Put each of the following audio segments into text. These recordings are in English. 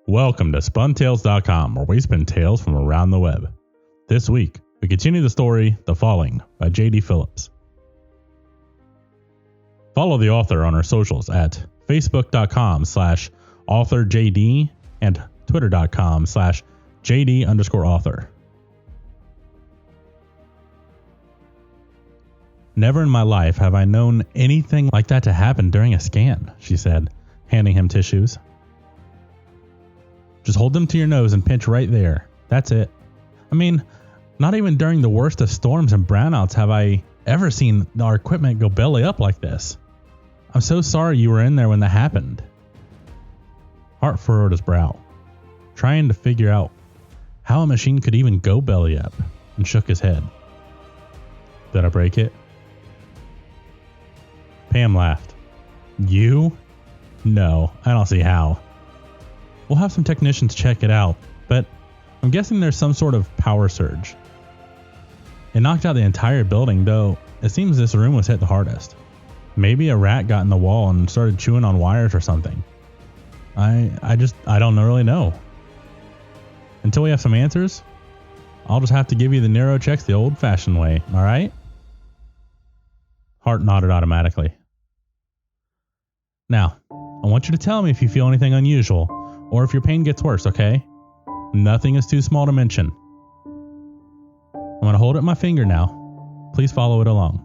Welcome to SpunTales.com, where we spin tales from around the web. This week, we continue the story, The Falling, by J.D. Phillips. Follow the author on our socials at facebook.com/authorjd and twitter.com/JD_author. Never in my life have I known anything like that to happen during a scan, she said, handing him tissues. Just hold them to your nose and pinch right there. That's it. I mean, not even during the worst of storms and brownouts have I ever seen our equipment go belly up like this. I'm so sorry you were in there when that happened. Hartt furrowed his brow, trying to figure out how a machine could even go belly up, and shook his head. Did I break it? Pam laughed. You? No, I don't see how. We'll have some technicians check it out, but I'm guessing there's some sort of power surge. It knocked out the entire building, though it seems this room was hit the hardest. Maybe a rat got in the wall and started chewing on wires or something. I don't really know. Until we have some answers, I'll just have to give you the neuro checks the old-fashioned way, all right? Hartt nodded automatically. Now, I want you to tell me if you feel anything unusual, or if your pain gets worse, okay? Nothing is too small to mention. I'm going to hold up my finger now. Please follow it along.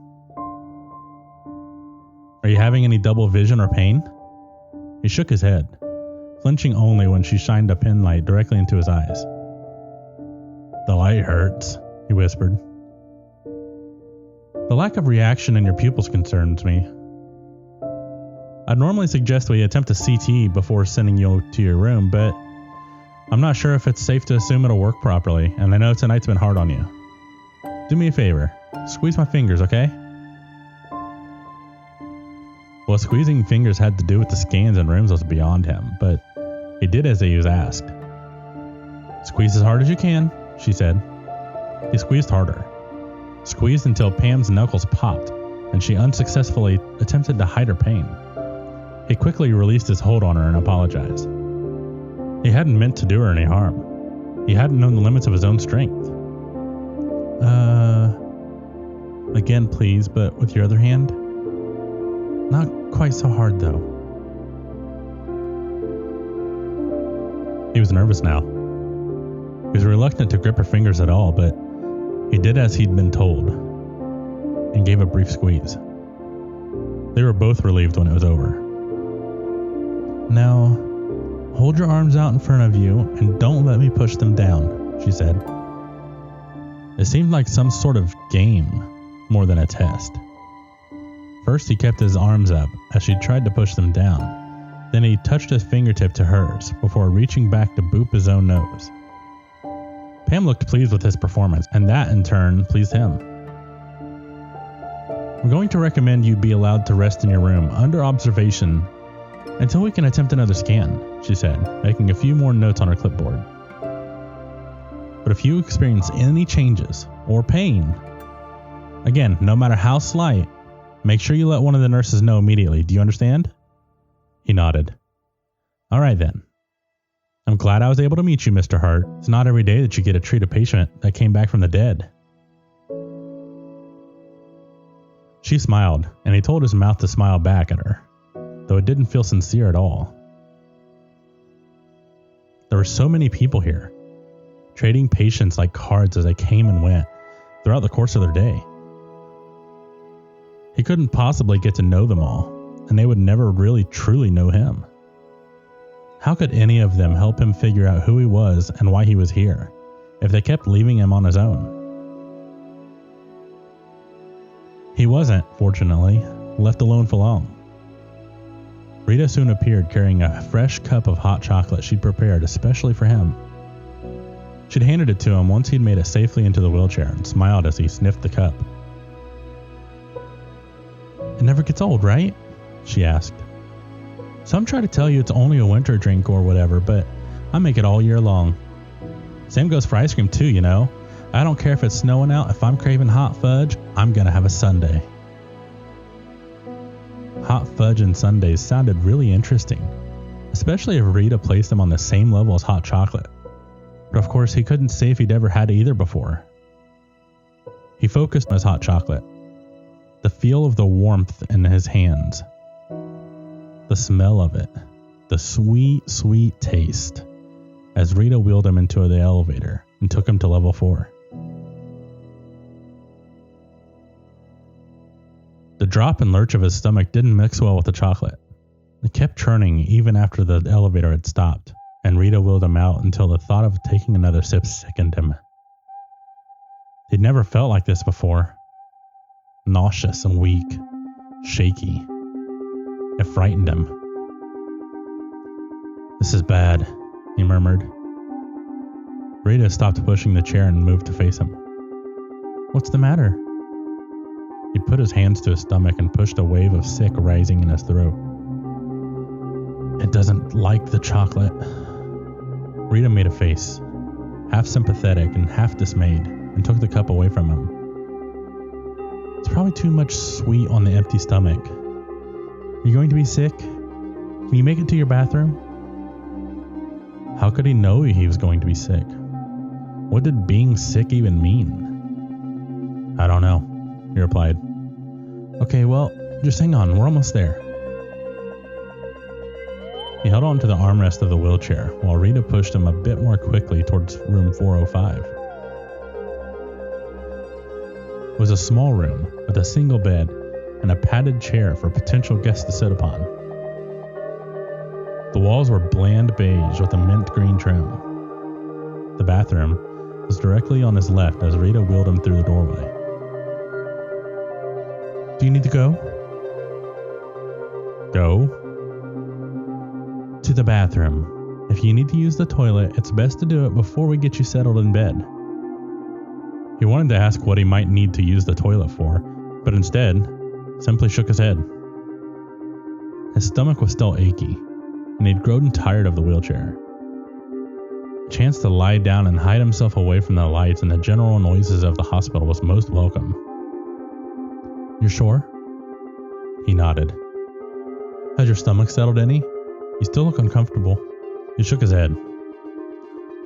Are you having any double vision or pain? He shook his head, flinching only when she shined a pin light directly into his eyes. The light hurts, he whispered. The lack of reaction in your pupils concerns me. I'd normally suggest we attempt a CT before sending you to your room, but I'm not sure if it's safe to assume it'll work properly, and I know tonight's been hard on you. Do me a favor. Squeeze my fingers, okay? What squeezing fingers had to do with the scans and rooms was beyond him, but he did as he was asked. Squeeze as hard as you can, she said. He squeezed harder. Squeezed until Pam's knuckles popped, and she unsuccessfully attempted to hide her pain. He quickly released his hold on her and apologized. He hadn't meant to do her any harm. He hadn't known the limits of his own strength. Again, please, but with your other hand? Not quite so hard, though. He was nervous now. He was reluctant to grip her fingers at all, but he did as he'd been told, and gave a brief squeeze. They were both relieved when it was over. Now, hold your arms out in front of you and don't let me push them down, she said. It seemed like some sort of game more than a test. First, he kept his arms up as she tried to push them down. Then he touched his fingertip to hers before reaching back to boop his own nose. Pam looked pleased with his performance, and that in turn pleased him. I'm going to recommend you be allowed to rest in your room under observation until we can attempt another scan, she said, making a few more notes on her clipboard. But if you experience any changes or pain, again, no matter how slight, make sure you let one of the nurses know immediately. Do you understand? He nodded. All right then. I'm glad I was able to meet you, Mr. Hartt. It's not every day that you get to treat a patient that came back from the dead. She smiled, and he told his mouth to smile back at her, though it didn't feel sincere at all. There were so many people here, trading patients like cards as they came and went throughout the course of their day. He couldn't possibly get to know them all, and they would never really truly know him. How could any of them help him figure out who he was and why he was here, if they kept leaving him on his own? He wasn't, fortunately, left alone for long. Rita soon appeared carrying a fresh cup of hot chocolate she'd prepared especially for him. She'd handed it to him once he'd made it safely into the wheelchair and smiled as he sniffed the cup. It never gets old, right? She asked. Some try to tell you it's only a winter drink or whatever, but I make it all year long. Same goes for ice cream too, you know. I don't care if it's snowing out. If I'm craving hot fudge, I'm gonna have a sundae. Hot fudge and sundaes sounded really interesting, especially if Rita placed him on the same level as hot chocolate. But of course, he couldn't say if he'd ever had either before. He focused on his hot chocolate, the feel of the warmth in his hands, the smell of it, the sweet, sweet taste, as Rita wheeled him into the elevator and took him to level 4. The drop and lurch of his stomach didn't mix well with the chocolate. It kept churning even after the elevator had stopped, and Rita wheeled him out until the thought of taking another sip sickened him. He'd never felt like this before. Nauseous and weak, shaky. It frightened him. "This is bad," he murmured. Rita stopped pushing the chair and moved to face him. "What's the matter?" He put his hands to his stomach and pushed a wave of sick rising in his throat. "It doesn't like the chocolate." Rita made a face, half sympathetic and half dismayed, and took the cup away from him. "It's probably too much sweet on the empty stomach. Are you going to be sick? Can you make it to your bathroom?" How could he know he was going to be sick? What did being sick even mean? "I don't know," he replied. "Okay, well, just hang on, we're almost there." He held on to the armrest of the wheelchair while Rita pushed him a bit more quickly towards room 405. It was a small room with a single bed and a padded chair for potential guests to sit upon. The walls were bland beige with a mint green trim. The bathroom was directly on his left as Rita wheeled him through the doorway. "Do you need to go?" "Go?" "To the bathroom. If you need to use the toilet, it's best to do it before we get you settled in bed." He wanted to ask what he might need to use the toilet for, but instead, simply shook his head. His stomach was still achy, and he'd grown tired of the wheelchair. A chance to lie down and hide himself away from the lights and the general noises of the hospital was most welcome. "You're sure?" He nodded. "Has your stomach settled any? You still look uncomfortable." He shook his head.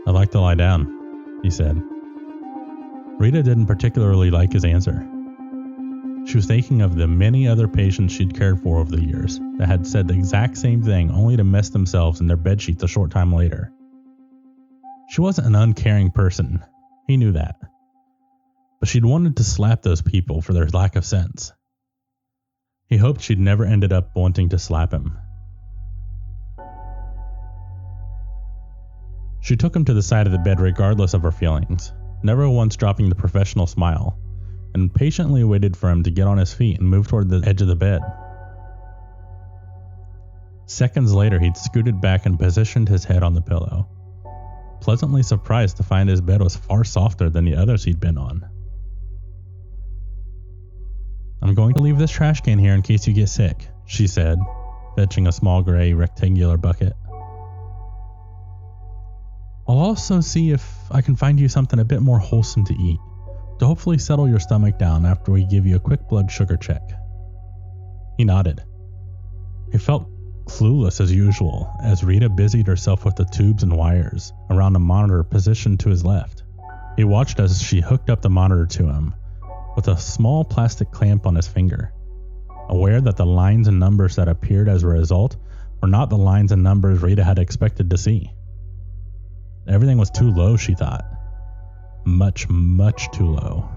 "I'd like to lie down," he said. Rita didn't particularly like his answer. She was thinking of the many other patients she'd cared for over the years that had said the exact same thing only to mess themselves in their bedsheets a short time later. She wasn't an uncaring person. He knew that. But she'd wanted to slap those people for their lack of sense. He hoped she'd never ended up wanting to slap him. She took him to the side of the bed regardless of her feelings, never once dropping the professional smile, and patiently waited for him to get on his feet and move toward the edge of the bed. Seconds later, he'd scooted back and positioned his head on the pillow, pleasantly surprised to find his bed was far softer than the others he'd been on. "I'm going to leave this trash can here in case you get sick," she said, fetching a small gray rectangular bucket. "I'll also see if I can find you something a bit more wholesome to eat, to hopefully settle your stomach down after we give you a quick blood sugar check." He nodded. He felt clueless as usual as Rita busied herself with the tubes and wires around a monitor positioned to his left. He watched as she hooked up the monitor to him with a small plastic clamp on his finger, aware that the lines and numbers that appeared as a result were not the lines and numbers Rita had expected to see. Everything was too low, she thought. Much, much too low.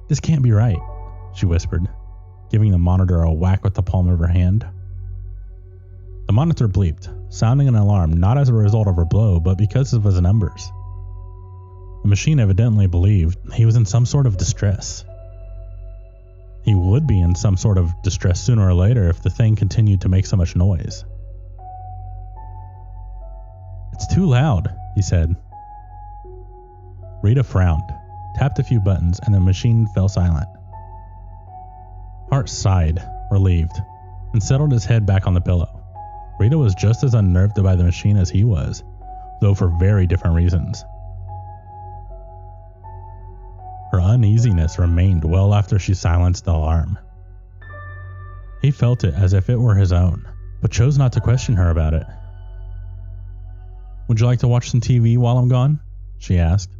"This can't be right," she whispered, giving the monitor a whack with the palm of her hand. The monitor bleeped, sounding an alarm not as a result of her blow, but because of his numbers. The machine evidently believed he was in some sort of distress. He would be in some sort of distress sooner or later if the thing continued to make so much noise. "It's too loud," he said. Rita frowned, tapped a few buttons, and the machine fell silent. Hartt sighed, relieved, and settled his head back on the pillow. Rita was just as unnerved by the machine as he was, though for very different reasons. Her uneasiness remained well after she silenced the alarm. He felt it as if it were his own, but chose not to question her about it. "Would you like to watch some TV while I'm gone?" she asked,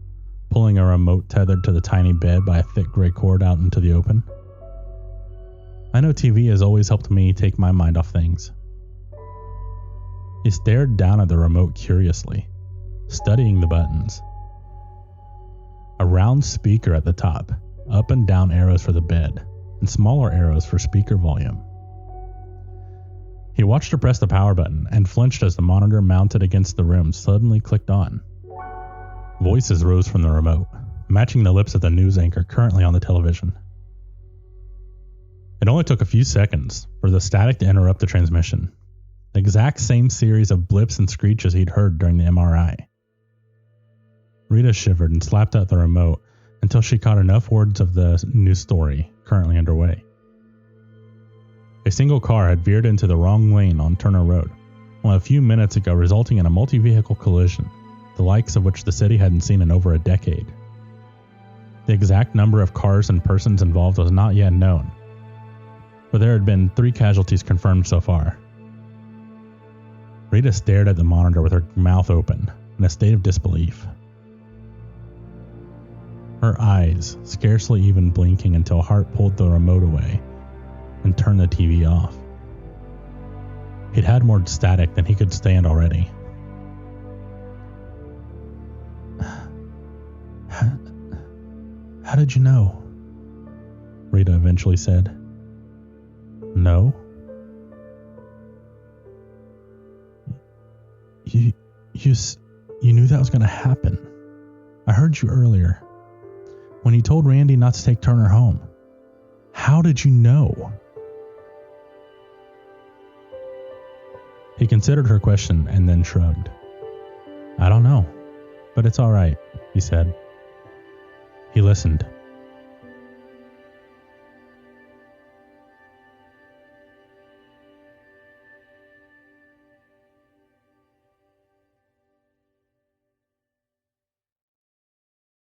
pulling a remote tethered to the tiny bed by a thick gray cord out into the open. "I know TV has always helped me take my mind off things." He stared down at the remote curiously, studying the buttons. A round speaker at the top, up and down arrows for the bed, and smaller arrows for speaker volume. He watched her press the power button and flinched as the monitor mounted against the room suddenly clicked on. Voices rose from the remote, matching the lips of the news anchor currently on the television. It only took a few seconds for the static to interrupt the transmission. The exact same series of blips and screeches he'd heard during the MRI. Rita shivered and slapped at the remote until she caught enough words of the news story currently underway. A single car had veered into the wrong lane on Turner Road, only a few minutes ago resulting in a multi-vehicle collision, the likes of which the city hadn't seen in over a decade. The exact number of cars and persons involved was not yet known, but there had been 3 casualties confirmed so far. Rita stared at the monitor with her mouth open, in a state of disbelief. Her eyes scarcely even blinking until Hartt pulled the remote away and turned the TV off. It had more static than he could stand already. How did you know?" Rita eventually said. "No? You knew that was going to happen. I heard you earlier, when you told Randy not to take Turner home. How did you know?" He considered her question and then shrugged. "I don't know, but it's all right," he said. He listened,